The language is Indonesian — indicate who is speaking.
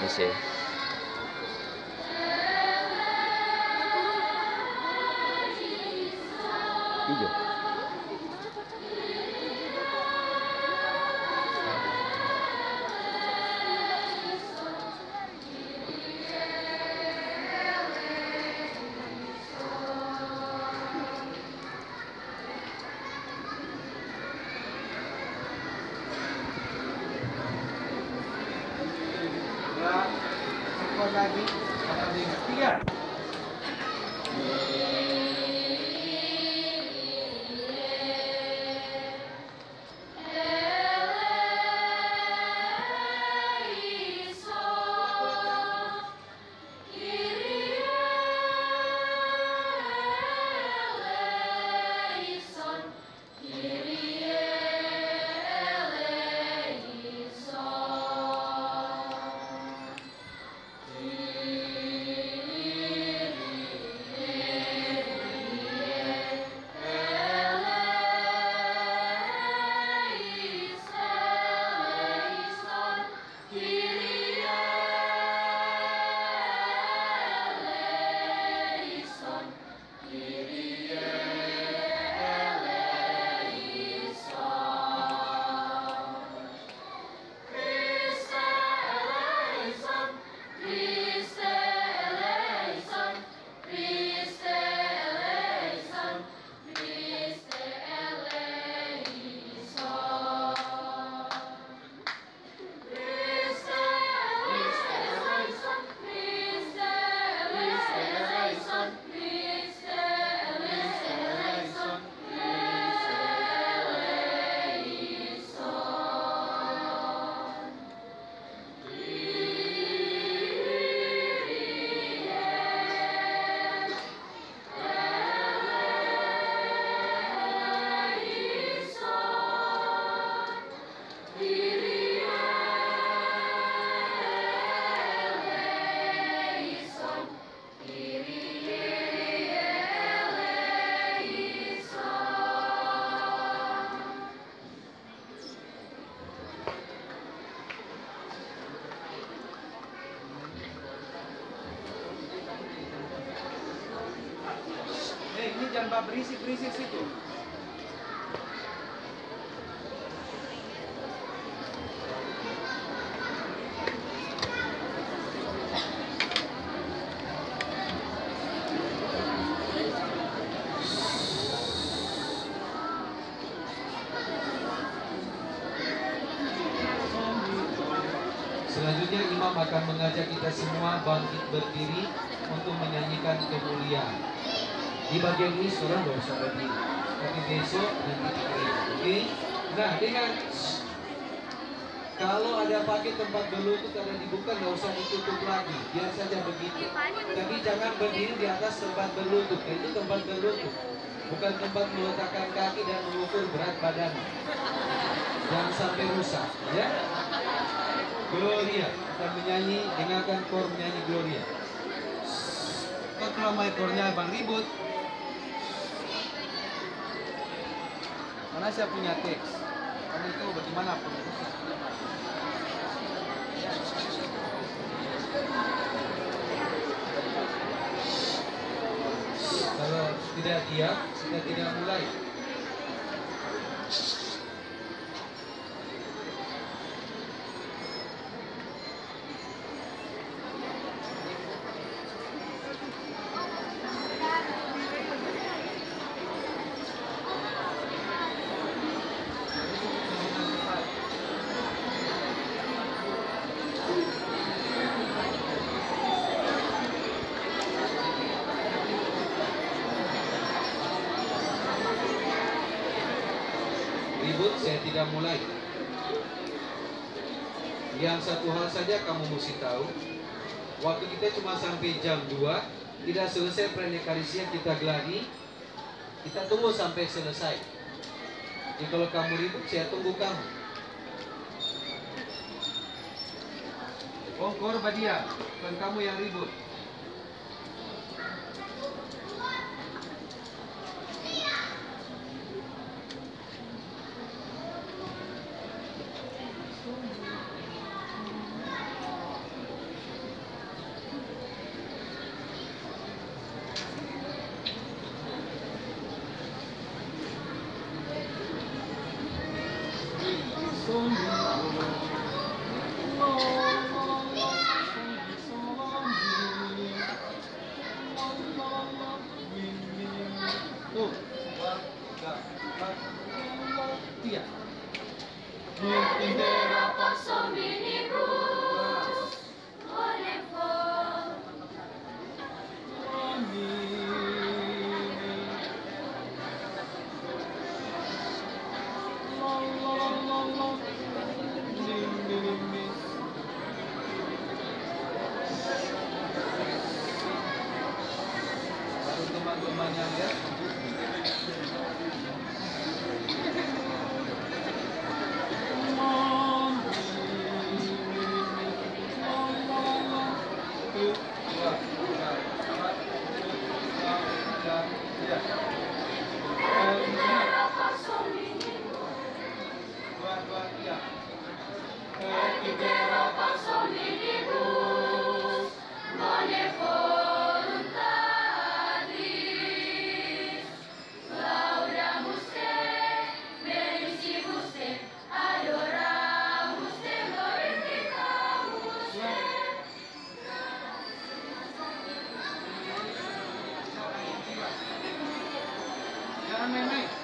Speaker 1: sih. Hijau.
Speaker 2: Lagi, tiga. Ini jangan berisik-berisik situ.
Speaker 3: Selanjutnya imam akan mengajak kita semua bangkit berdiri untuk menyanyikan kemuliaan. Di bagian ini saudara nggak usah berdiri, tapi besok nanti diberi. Oke? Nah, dengan kalau ada pakai tempat berlutut ada dibuka, nggak usah ditutup lagi, biar saja begitu. Tapi jangan berdiri di atas tempat berlutut, itu tempat berlutut, bukan tempat meletakkan kaki dan mengukur berat badan. Jangan sampai rusak, ya. Gloria akan menyanyi, dengarkan kor menyanyi Gloria. Kok ramai kornya Bang ribut? Mana saya punya teks? Karena itu bagaimana pun. Kalau tidak diam, kita tidak mulai. Saya tidak mulai. Yang satu hal saja kamu mesti tahu, waktu kita cuma sampai jam 2, tidak selesai prenekarisia kita geladi, kita tunggu sampai selesai. Jadi kalau kamu ribut, saya tunggu kamu. Oh, korban dia, bukan kamu yang ribut. teman-teman yang lihat.
Speaker 2: Jangan main-main.